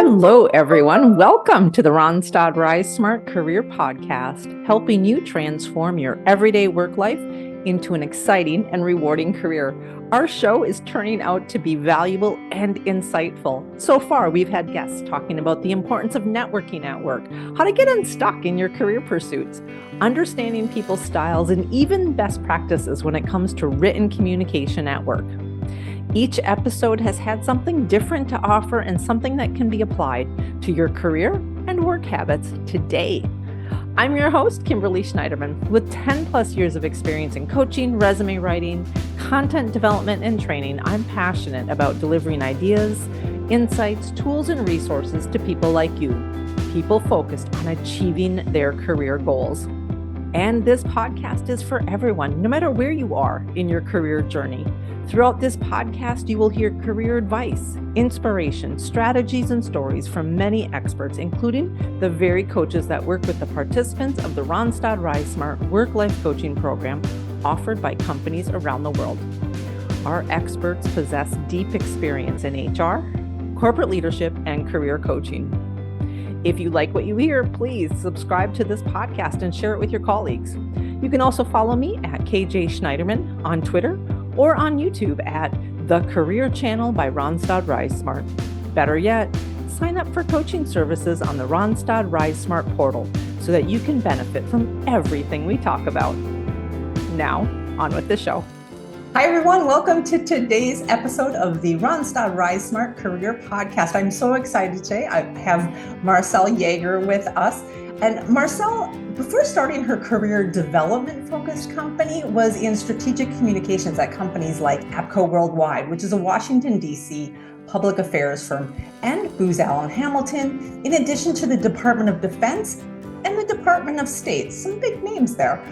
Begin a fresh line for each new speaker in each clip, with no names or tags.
Hello, everyone. Welcome to the Randstad RiseSmart Career Podcast, helping you transform your everyday work life into an exciting and rewarding career. Our show is turning out to be valuable and insightful. So far, we've had guests talking about the importance of networking at work, how to get unstuck in your career pursuits, understanding people's styles, and even best practices when it comes to written communication at work. Each episode has had something different to offer and something that can be applied to your career and work habits today. I'm your host, Kimberly Schneiderman, with 10 plus years of experience in coaching, resume writing, content development, and training. I'm passionate about delivering ideas, insights, tools, and resources to people like you, people focused on achieving their career goals. And this podcast is for everyone, no matter where you are in your career journey. Throughout this podcast, you will hear career advice, inspiration, strategies, and stories from many experts, including the very coaches that work with the participants of the Randstad RiseSmart Work-Life Coaching Program offered by companies around the world. Our experts possess deep experience in HR, corporate leadership, and career coaching. If you like what you hear, please subscribe to this podcast and share it with your colleagues. You can also follow me at KJ Schneiderman on Twitter or on YouTube at The Career Channel by Randstad RiseSmart. Better yet, sign up for coaching services on the Randstad RiseSmart portal so that you can benefit from everything we talk about. Now, on with the show. Hi, everyone. Welcome to today's episode of the Randstad RiseSmart Career Podcast. I'm so excited today. I have Marcelle Yeager with us. And Marcelle, before starting her career development-focused company, was in strategic communications at companies like APCO Worldwide, which is a Washington, D.C. public affairs firm, and Booz Allen Hamilton, in addition to the Department of Defense and the Department of State. Some big names there.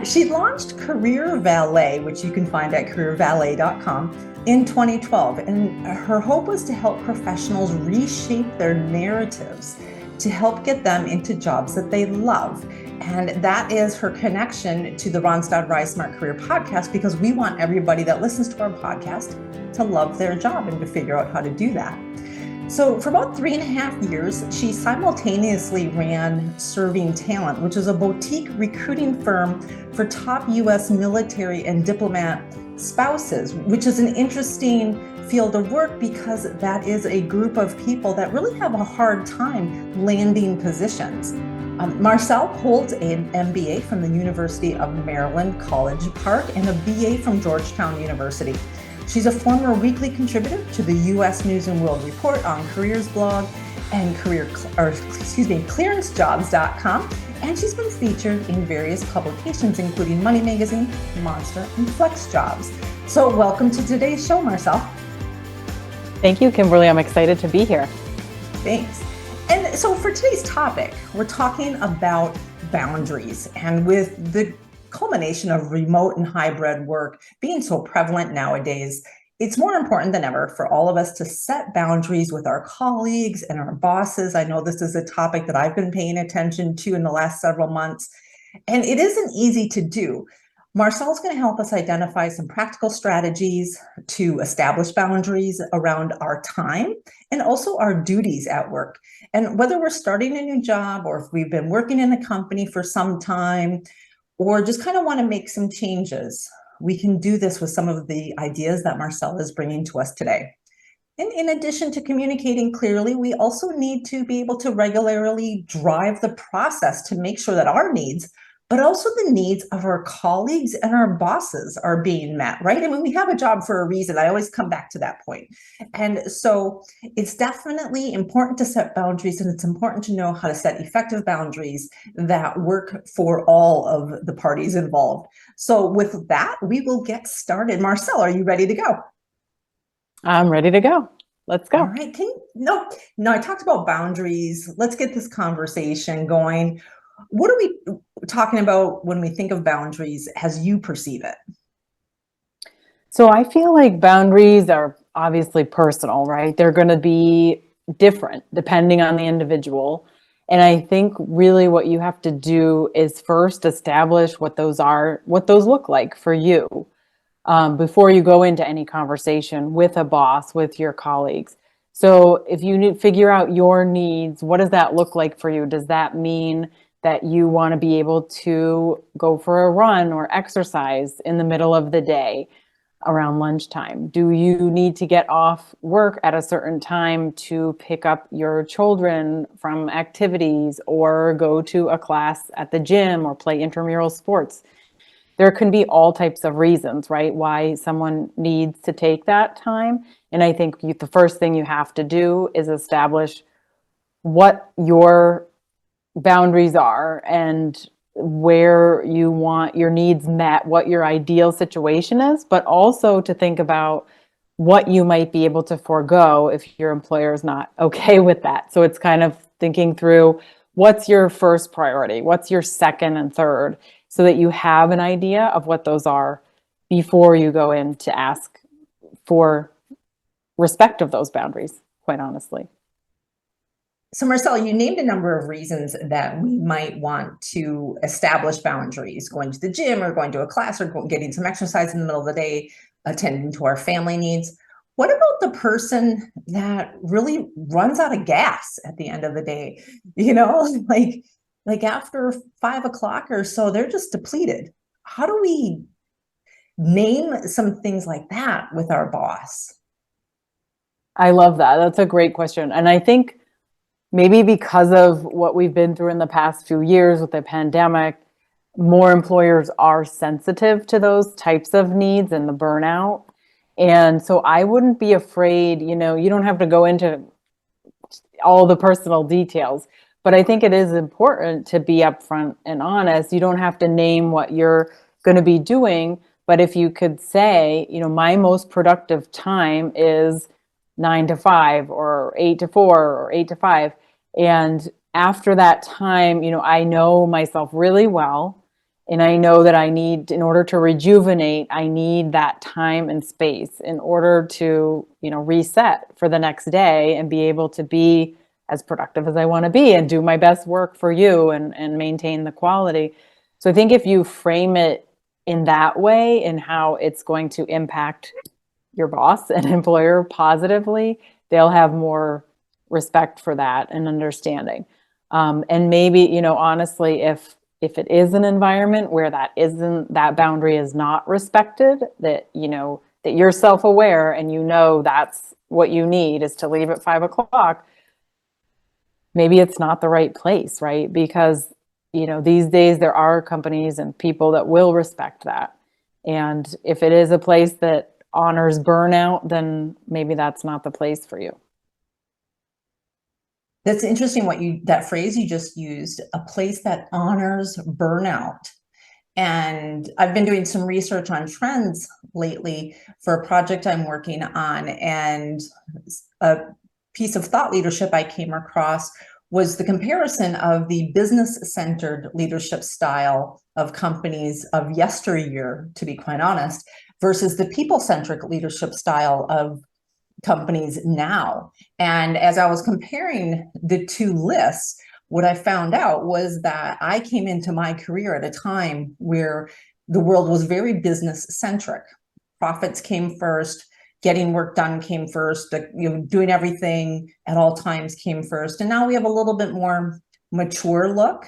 She launched Career Valet, which you can find at careervalet.com, in 2012. And her hope was to help professionals reshape their narratives to help get them into jobs that they love. And that is her connection to the Randstad RiseSmart Career Podcast, because we want everybody that listens to our podcast to love their job and to figure out how to do that. So for about 3.5 years, she simultaneously ran Serving Talent, which is a boutique recruiting firm for top U.S. military and diplomat spouses, which is an interesting field of work because that is a group of people that really have a hard time landing positions. Marcelle holds an MBA from the University of Maryland, College Park, and a BA from Georgetown University. She's a former weekly contributor to the U.S. News and World Report on Careers blog and clearancejobs.com. And she's been featured in various publications, including Money Magazine, Monster, and Flex Jobs. So welcome to today's show, Marcelle.
Thank you, Kimberly. I'm excited to be here.
Thanks. And so for today's topic, we're talking about boundaries. And with the culmination of remote and hybrid work being so prevalent nowadays, it's more important than ever for all of us to set boundaries with our colleagues and our bosses. I know this is a topic that I've been paying attention to in the last several months, and it isn't easy to do. Marcelle's going to help us identify some practical strategies to establish boundaries around our time and also our duties at work. And whether we're starting a new job or if we've been working in a company for some time, or just kind of want to make some changes, we can do this with some of the ideas that Marcelle is bringing to us today. And in addition to communicating clearly, we also need to be able to regularly drive the process to make sure that our needs, but also the needs of our colleagues and our bosses are being met, right? I mean, we have a job for a reason. I always come back to that point. And so it's definitely important to set boundaries, and it's important to know how to set effective boundaries that work for all of the parties involved. So with that, we will get started. Marcelle, are you ready to go?
I'm ready to go. Let's go.
All right. No, I talked about boundaries. Let's get this conversation going. What are we talking about when we think of boundaries as you perceive it?
So I feel like boundaries are obviously personal, right? They're going to be different depending on the individual. And I think really what you have to do is first establish what those are, what those look like for you before you go into any conversation with a boss, with your colleagues. So if you need figure out your needs, what does that look like for you? Does that mean that you want to be able to go for a run or exercise in the middle of the day around lunchtime? Do you need to get off work at a certain time to pick up your children from activities or go to a class at the gym or play intramural sports? There can be all types of reasons, right, why someone needs to take that time. And I think the first thing you have to do is establish what your boundaries are and where you want your needs met, what your ideal situation is, but also to think about what you might be able to forego if your employer is not okay with that. So it's kind of thinking through what's your first priority, what's your second and third, so that you have an idea of what those are before you go in to ask for respect of those boundaries, quite honestly.
So Marcelle, you named a number of reasons that we might want to establish boundaries, going to the gym or going to a class or getting some exercise in the middle of the day, attending to our family needs. What about the person that really runs out of gas at the end of the day? You know, like after 5 o'clock or so, they're just depleted. How do we name some things like that with our boss?
I love that. That's a great question. And I think maybe because of what we've been through in the past few years with the pandemic, more employers are sensitive to those types of needs and the burnout. And so I wouldn't be afraid, you know, you don't have to go into all the personal details, but I think it is important to be upfront and honest. You don't have to name what you're going to be doing, but if you could say, you know, my most productive time is 9 to 5 or 8 to 4 or 8 to 5. And after that time, you know, I know myself really well. And I know that I need, in order to rejuvenate, I need that time and space in order to, you know, reset for the next day and be able to be as productive as I want to be and do my best work for you and maintain the quality. So I think if you frame it in that way and how it's going to impact your boss and employer positively, they'll have more respect for that and understanding. And maybe, you know, honestly, if it is an environment where that boundary is not respected, that, you know, that you're self-aware and you know that's what you need is to leave at 5 o'clock, maybe it's not the right place, right? Because, you know, these days there are companies and people that will respect that. And if it is a place that honors burnout, then maybe that's not the place for you.
That's interesting that phrase you just used, a place that honors burnout. And I've been doing some research on trends lately for a project I'm working on. And a piece of thought leadership I came across was the comparison of the business-centered leadership style of companies of yesteryear, to be quite honest, versus the people-centric leadership style of companies now. And as I was comparing the two lists, what I found out was that I came into my career at a time where the world was very business centric. Profits came first, getting work done came first, doing everything at all times came first. And now we have a little bit more mature look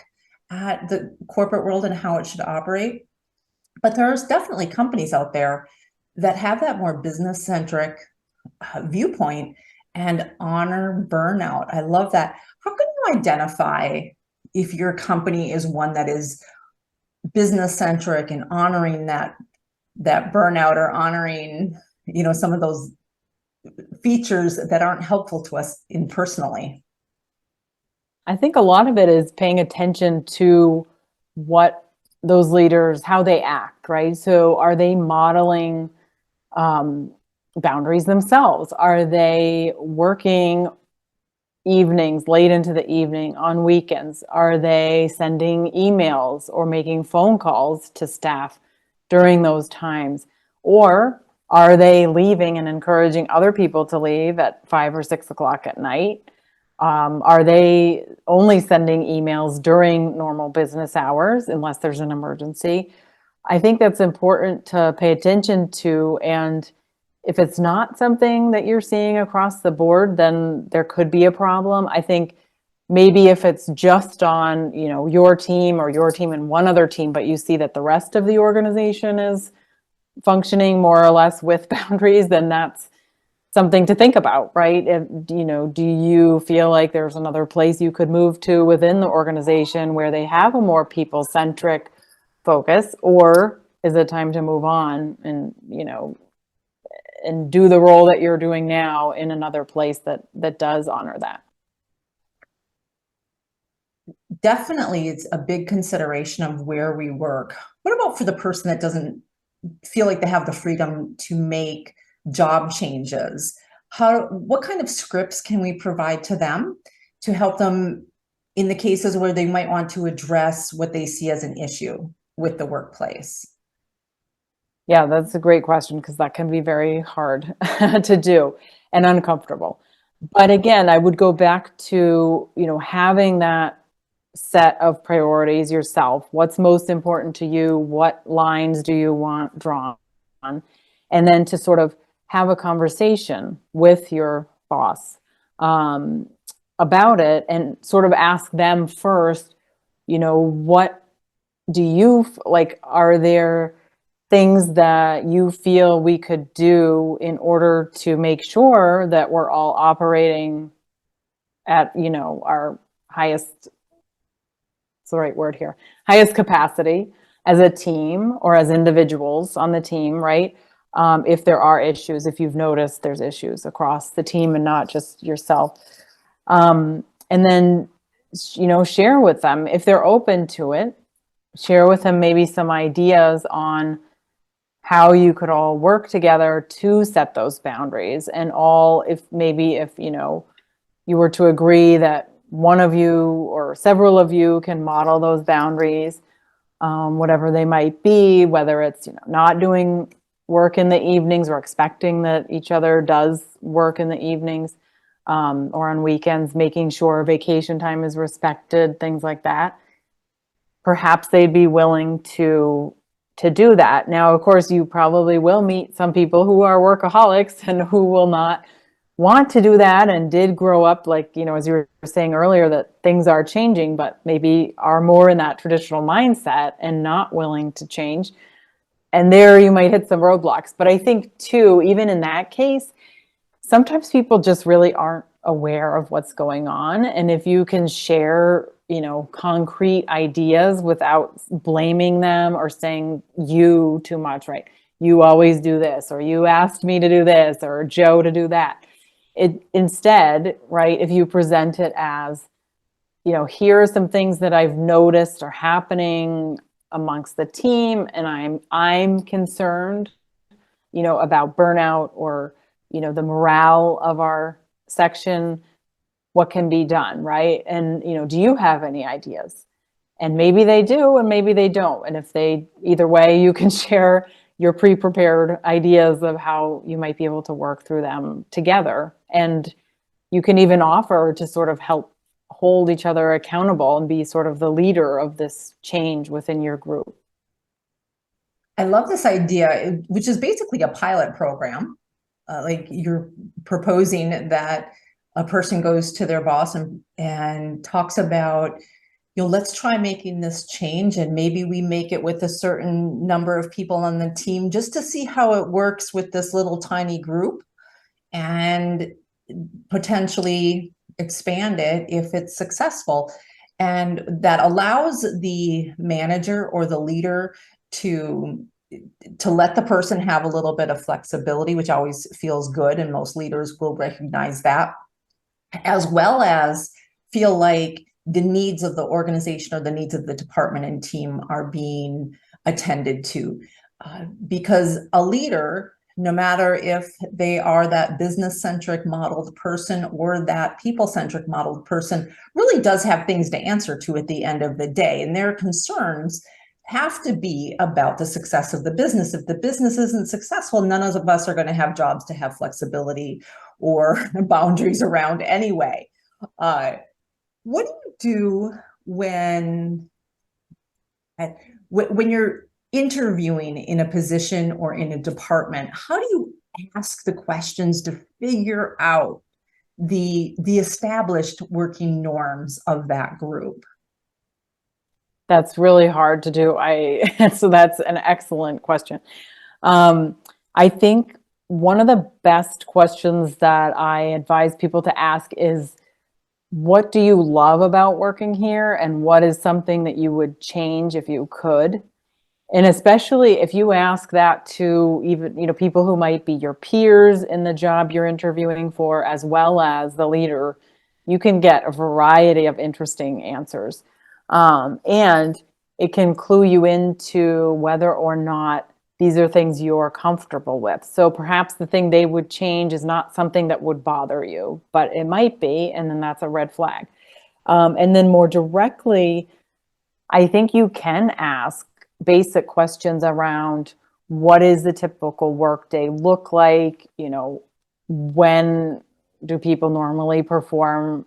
at the corporate world and how it should operate. But there's definitely companies out there that have that more business centric viewpoint and honor burnout. I love that. How can you identify if your company is one that is business centric and honoring that burnout, or honoring, you know, some of those features that aren't helpful to us in personally?
I think a lot of it is paying attention to what those leaders, how they act, right? So are they modeling boundaries themselves? Are they working evenings, late into the evening, on weekends? Are they sending emails or making phone calls to staff during those times? Or are they leaving and encouraging other people to leave at 5 or 6 o'clock at night? Are they only sending emails during normal business hours unless there's an emergency? I think that's important to pay attention to. And If it's not something that you're seeing across the board, then there could be a problem. I think maybe if it's just on, your team or your team and one other team, but you see that the rest of the organization is functioning more or less with boundaries, then that's something to think about, right? Do you feel like there's another place you could move to within the organization where they have a more people-centric focus, or is it time to move on and do the role that you're doing now in another place that does honor that?
Definitely, it's a big consideration of where we work. What about for the person that doesn't feel like they have the freedom to make job changes? What kind of scripts can we provide to them to help them in the cases where they might want to address what they see as an issue with the workplace?
Yeah, that's a great question, because that can be very hard to do and uncomfortable. But again, I would go back to, having that set of priorities yourself. What's most important to you? What lines do you want drawn? And then to sort of have a conversation with your boss about it, and sort of ask them first, what do you like? Are there things that you feel we could do in order to make sure that we're all operating at, our highest, what's the right word here, highest capacity as a team or as individuals on the team, right? If there are issues, if you've noticed there's issues across the team and not just yourself. And then, share with them if they're open to it, share with them maybe some ideas on how you could all work together to set those boundaries. And if you were to agree that one of you or several of you can model those boundaries, whatever they might be, whether it's not doing work in the evenings or expecting that each other does work in the evenings, or on weekends, making sure vacation time is respected, things like that. Perhaps they'd be willing to do that. Now, of course, you probably will meet some people who are workaholics and who will not want to do that, and did grow up, like, as you were saying earlier, that things are changing, but maybe are more in that traditional mindset and not willing to change. And there you might hit some roadblocks. But I think too, even in that case, sometimes people just really aren't aware of what's going on. And if you can share, concrete ideas without blaming them or saying you too much, right? You always do this, or you asked me to do this, or Joe to do that. Instead, right, if you present it as, here are some things that I've noticed are happening amongst the team, and I'm concerned, about burnout, or, the morale of our section, what can be done, right? And, do you have any ideas? And maybe they do, and maybe they don't. And either way, you can share your pre-prepared ideas of how you might be able to work through them together. And you can even offer to sort of help hold each other accountable and be sort of the leader of this change within your group.
I love this idea, which is basically a pilot program. Like you're proposing that a person goes to their boss and talks about, let's try making this change, and maybe we make it with a certain number of people on the team just to see how it works with this little tiny group, and potentially expand it if it's successful. And that allows the manager or the leader to let the person have a little bit of flexibility, which always feels good, and most leaders will recognize that, as well as feel like the needs of the organization or the needs of the department and team are being attended to. Because a leader, no matter if they are that business-centric modeled person or that people-centric modeled person, really does have things to answer to at the end of the day. And their concerns have to be about the success of the business. If the business isn't successful, none of us are going to have jobs to have flexibility or boundaries around anyway. What do you do when you're interviewing in a position or in a department? How do you
ask the questions to figure out the established working norms of that group?
That's really hard to do. So that's an excellent question. I think one of the best questions that I advise people to ask is, what do you love about working here? And what is something that you would change if you could? And especially if you ask that to even, people who might be your peers in the job you're interviewing for, as well as the leader, you can get a variety of interesting answers. And it can clue you into whether or not these are things you're comfortable with. So perhaps the thing they would change is not something that would bother you, but it might be, and then that's a red flag. And then more directly, I think you can ask basic questions around, what is the typical workday look like? When do people normally perform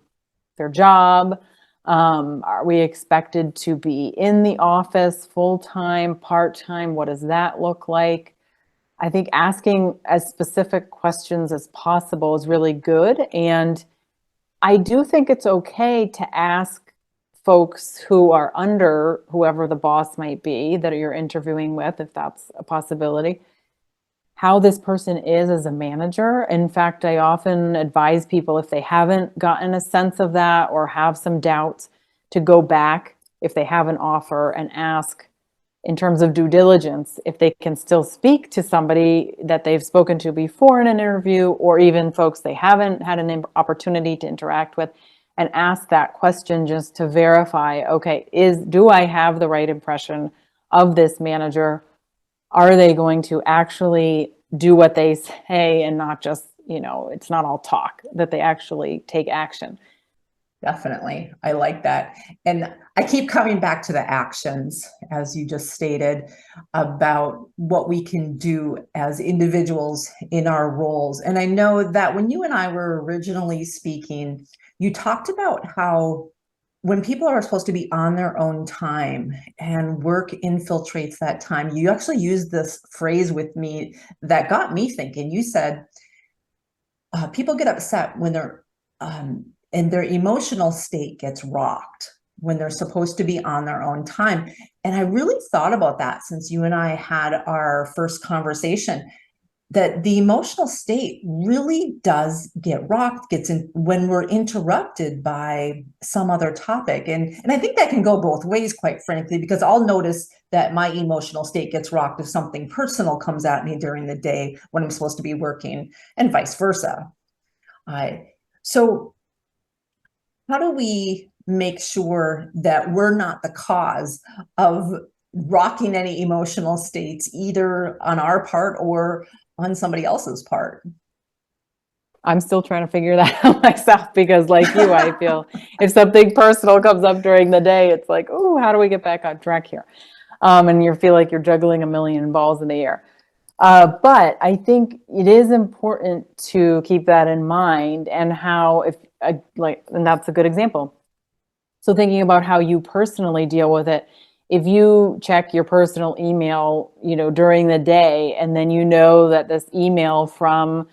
their job? Are we expected to be in the office full-time, part-time? What does that look like? I think asking as specific questions as possible is really good. And I do think it's okay to ask folks who are under whoever the boss might be that you're interviewing with, if that's a possibility, how this person is as a manager. In fact, I often advise people, if they haven't gotten a sense of that or have some doubts, to go back if they have an offer and ask, in terms of due diligence, if they can still speak to somebody that they've spoken to before in an interview, or even folks they haven't had an opportunity to interact with, and ask that question just to verify, okay, do I have the right impression of this manager? Are they going to actually do what they say and not just, it's not all talk, that they actually take action?
Definitely. I like that. And I keep coming back to the actions, as you just stated, about what we can do as individuals in our roles. And I know that when you and I were originally speaking, you talked about how when people are supposed to be on their own time and work infiltrates that time, you actually used this phrase with me that got me thinking. You said, people get upset when they're and their emotional state gets rocked when they're supposed to be on their own time. And I really thought about that since you and I had our first conversation, that the emotional state really does get rocked, gets in when we're interrupted by some other topic. And I think that can go both ways, quite frankly, because I'll notice that my emotional state gets rocked if something personal comes at me during the day when I'm supposed to be working, and vice versa. So how do we make sure that we're not the cause of rocking any emotional states, either on our part or on somebody else's part?
I'm still trying to figure that out myself, because like you, I feel if something personal comes up during the day, it's like, oh, how do we get back on track here? And you feel like you're juggling a million balls in the air. But I think it is important to keep that in mind, and how, and that's a good example. So thinking about how you personally deal with it, if you check your personal email, during the day, and then that this email from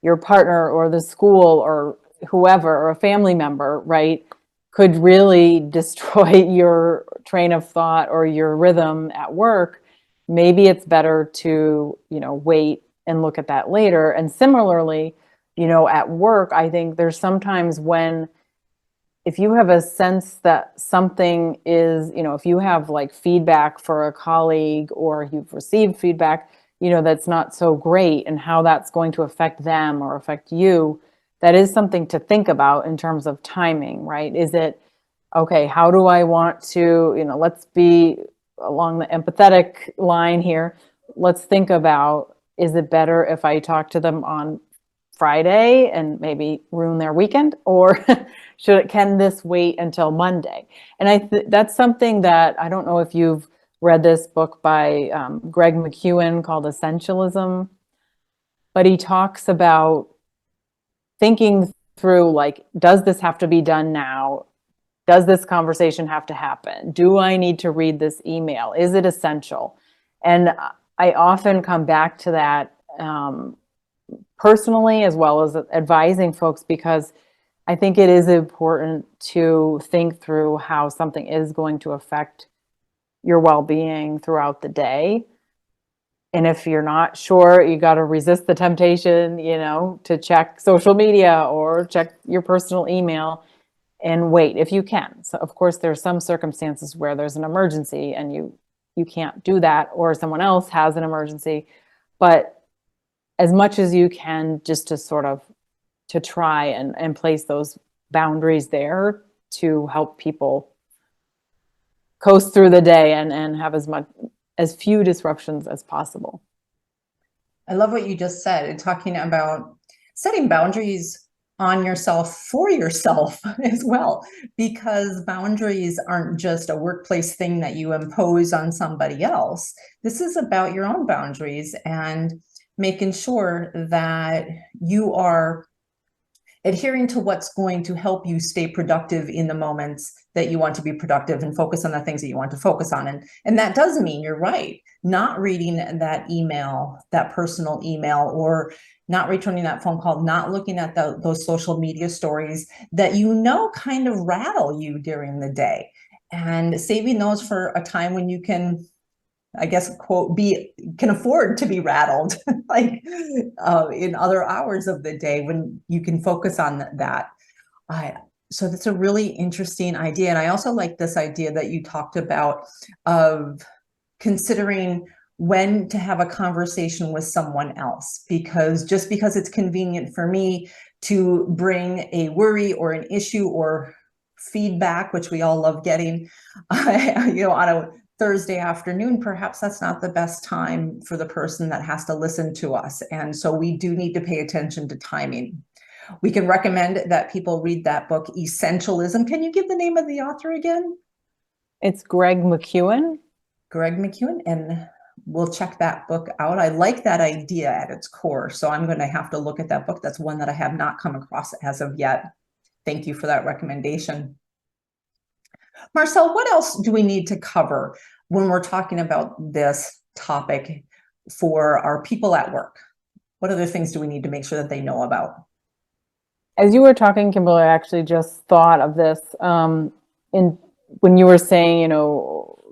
your partner or the school or whoever, or a family member, right, could really destroy your train of thought or your rhythm at work, maybe it's better to, wait and look at that later. And similarly, at work, I think there's sometimes when, if you have a sense that something is, if you have like feedback for a colleague, or you've received feedback, that's not so great, and how that's going to affect them or affect you, that is something to think about in terms of timing, right? Is it, okay, how do I want to, let's be along the empathetic line here. Let's think about, is it better if I talk to them on Friday and maybe ruin their weekend, or can this wait until Monday? And that's something that, I don't know if you've read this book by Greg McKeown called Essentialism, but he talks about thinking through, like, does this have to be done now? Does this conversation have to happen? Do I need to read this email? Is it essential? And I often come back to that personally as well as advising folks, because I think it is important to think through how something is going to affect your well-being throughout the day. And if you're not sure, you got to resist the temptation, to check social media or check your personal email and wait if you can. So of course, there's some circumstances where there's an emergency and you can't do that, or someone else has an emergency. But as much as you can, just to try and place those boundaries there to help people coast through the day and have as few disruptions as possible.
I love what you just said, and talking about setting boundaries on yourself for yourself as well, because boundaries aren't just a workplace thing that you impose on somebody else. This is about your own boundaries and making sure that you are adhering to what's going to help you stay productive in the moments that you want to be productive and focus on the things that you want to focus on. And that does mean, you're right, not reading that email, that personal email, or not returning that phone call, not looking at those social media stories that kind of rattle you during the day, and saving those for a time when you can, I guess, quote, can afford to be rattled, like in other hours of the day when you can focus on that. So that's a really interesting idea. And I also like this idea that you talked about of considering when to have a conversation with someone else, because just because it's convenient for me to bring a worry or an issue or feedback, which we all love getting, on a Thursday afternoon, perhaps that's not the best time for the person that has to listen to us. And so we do need to pay attention to timing. We can recommend that people read that book, Essentialism. Can you give the name of the author again?
It's Greg McKeown.
Greg McKeown, and we'll check that book out. I like that idea at its core, so I'm going to have to look at that book. That's one that I have not come across as of yet. Thank you for that recommendation. Marcelle, what else do we need to cover when we're talking about this topic for our people at work? What other things do we need to make sure that they know about?
As you were talking, Kimberly, I actually just thought of this when you were saying,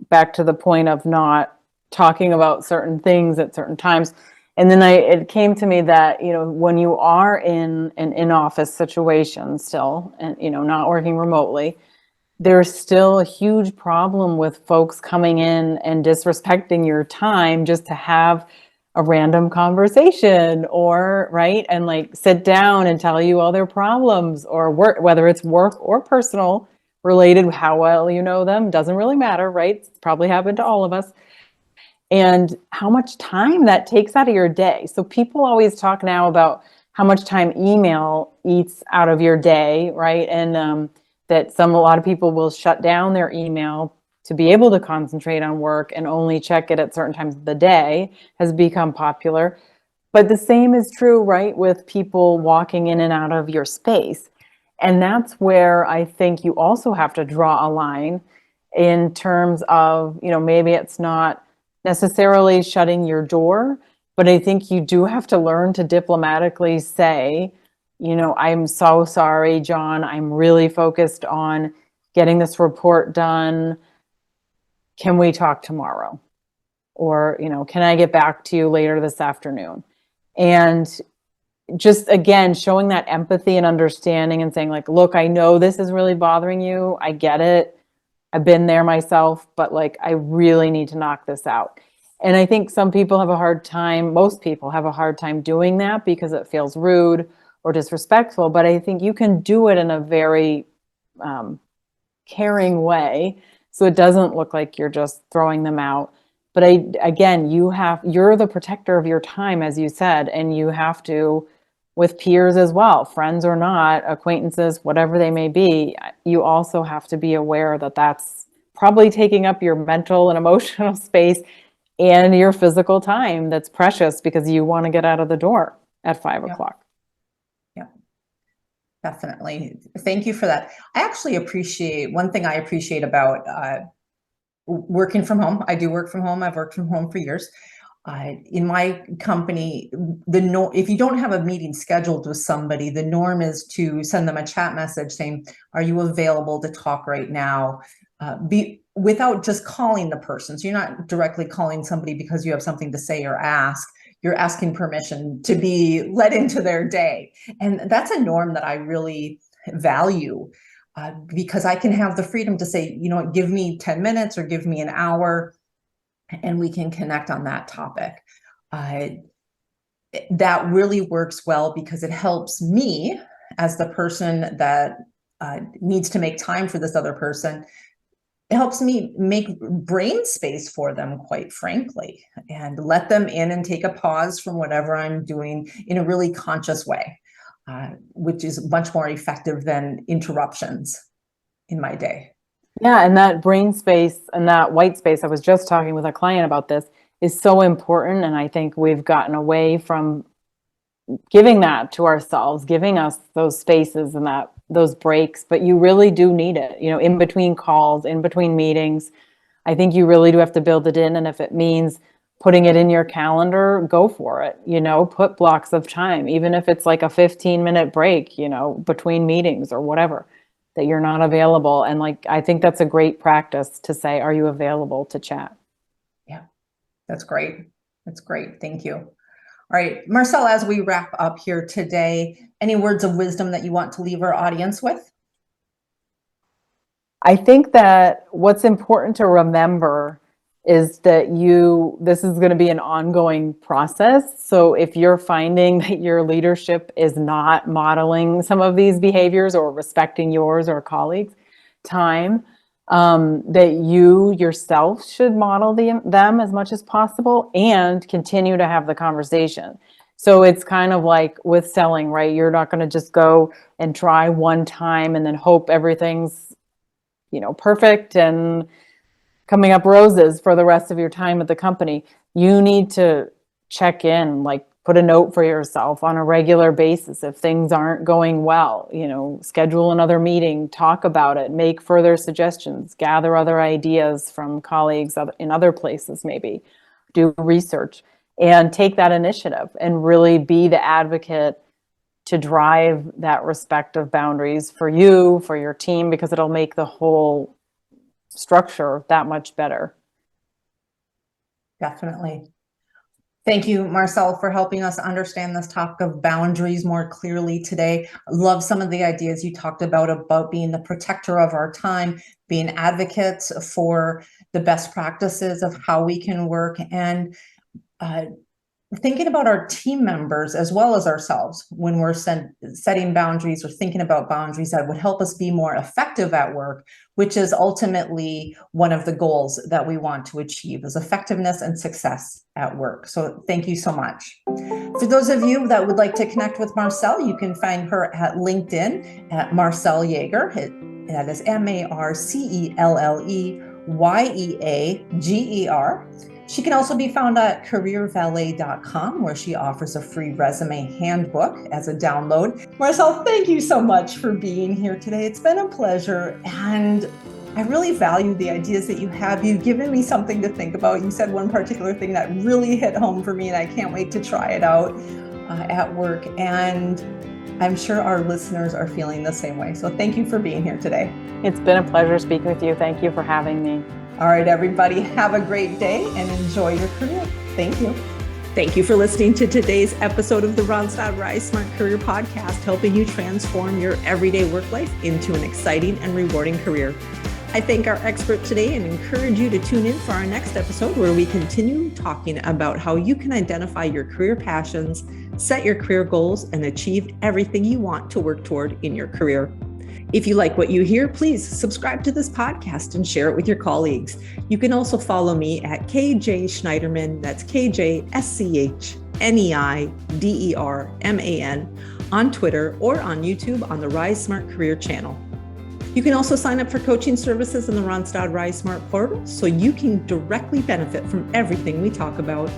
back to the point of not talking about certain things at certain times. And then it came to me that, when you are in an in-office situation still, and, not working remotely, there's still a huge problem with folks coming in and disrespecting your time just to have a random conversation, or right, and like sit down and tell you all their problems, or work, whether it's work or personal related, how well you know them, doesn't really matter, right? It's probably happened to all of us. And how much time that takes out of your day. So people always talk now about how much time email eats out of your day, right? And that a lot of people will shut down their email to be able to concentrate on work and only check it at certain times of the day has become popular. But the same is true, right, with people walking in and out of your space. And that's where I think you also have to draw a line in terms of, maybe it's not necessarily shutting your door, but I think you do have to learn to diplomatically say, I'm so sorry, John, I'm really focused on getting this report done. Can we talk tomorrow? Or, can I get back to you later this afternoon? And just, again, showing that empathy and understanding and saying, like, look, I know this is really bothering you. I get it. I've been there myself, but like, I really need to knock this out. And I think most people have a hard time doing that because it feels rude or disrespectful. But I think you can do it in a very caring way, so it doesn't look like you're just throwing them out. But again, you're the protector of your time, as you said, and you have to, with peers as well, friends or not, acquaintances, whatever they may be, you also have to be aware that that's probably taking up your mental and emotional space and your physical time that's precious because you want to get out of the door at 5 o'clock.
Yeah, definitely. Thank you for that. One thing I appreciate about working from home. I do work from home. I've worked from home for years. In my company, if you don't have a meeting scheduled with somebody, the norm is to send them a chat message saying, "Are you available to talk right now?" Without just calling the person. So you're not directly calling somebody because you have something to say or ask. You're asking permission to be let into their day. And that's a norm that I really value, because I can have the freedom to say, give me 10 minutes or give me an hour, and we can connect on that topic. That really works well because it helps me as the person that needs to make time for this other person. It helps me make brain space for them, quite frankly, and let them in and take a pause from whatever I'm doing in a really conscious way, which is much more effective than interruptions in my day.
Yeah, and that brain space and that white space, I was just talking with a client about this, is so important. And I think we've gotten away from giving that to ourselves, giving us those spaces and those breaks, but you really do need it, in between calls, in between meetings. I think you really do have to build it in. And if it means putting it in your calendar, go for it, put blocks of time, even if it's like a 15-minute break, between meetings or whatever, that you're not available. And I think that's a great practice to say, are you available to chat?
Yeah, that's great. That's great. Thank you. All right, Marcelle, as we wrap up here today, any words of wisdom that you want to leave our audience with?
I think that what's important to remember is that this is going to be an ongoing process. So if you're finding that your leadership is not modeling some of these behaviors or respecting yours or colleagues' time, that you yourself should model them as much as possible and continue to have the conversation. So it's kind of like with selling, right? You're not going to just go and try one time and then hope everything's, perfect and coming up roses for the rest of your time at the company. You need to check in, put a note for yourself on a regular basis if things aren't going well, schedule another meeting, talk about it, make further suggestions, gather other ideas from colleagues in other places, maybe do research and take that initiative and really be the advocate to drive that respect of boundaries for you, for your team, because it'll make the whole structure that much better.
Definitely. Thank you, Marcelle, for helping us understand this topic of boundaries more clearly today. I love some of the ideas you talked about being the protector of our time, being advocates for the best practices of how we can work, and thinking about our team members as well as ourselves when we're setting boundaries or thinking about boundaries that would help us be more effective at work, which is ultimately one of the goals that we want to achieve, is effectiveness and success at work. So thank you so much. For those of you that would like to connect with Marcelle, you can find her at LinkedIn at Marcelle Yeager. That is MarcelleYeager. She can also be found at careervalet.com, where she offers a free resume handbook as a download. Marcelle, thank you so much for being here today. It's been a pleasure, and I really value the ideas that you have. You've given me something to think about. You said one particular thing that really hit home for me, and I can't wait to try it out at work. And I'm sure our listeners are feeling the same way. So thank you for being here today.
It's been a pleasure speaking with you. Thank you for having me.
All right, everybody, have a great day and enjoy your career. Thank you.
Thank you for listening to today's episode of the Randstad RiseSmart Career Podcast, helping you transform your everyday work life into an exciting and rewarding career. I thank our expert today and encourage you to tune in for our next episode, where we continue talking about how you can identify your career passions, set your career goals, and achieve everything you want to work toward in your career. If you like what you hear, please subscribe to this podcast and share it with your colleagues. You can also follow me at KJ Schneiderman, that's KJSCHNEIDERMAN, on Twitter or on YouTube on the RiseSmart Career channel. You can also sign up for coaching services in the Randstad RiseSmart portal so you can directly benefit from everything we talk about.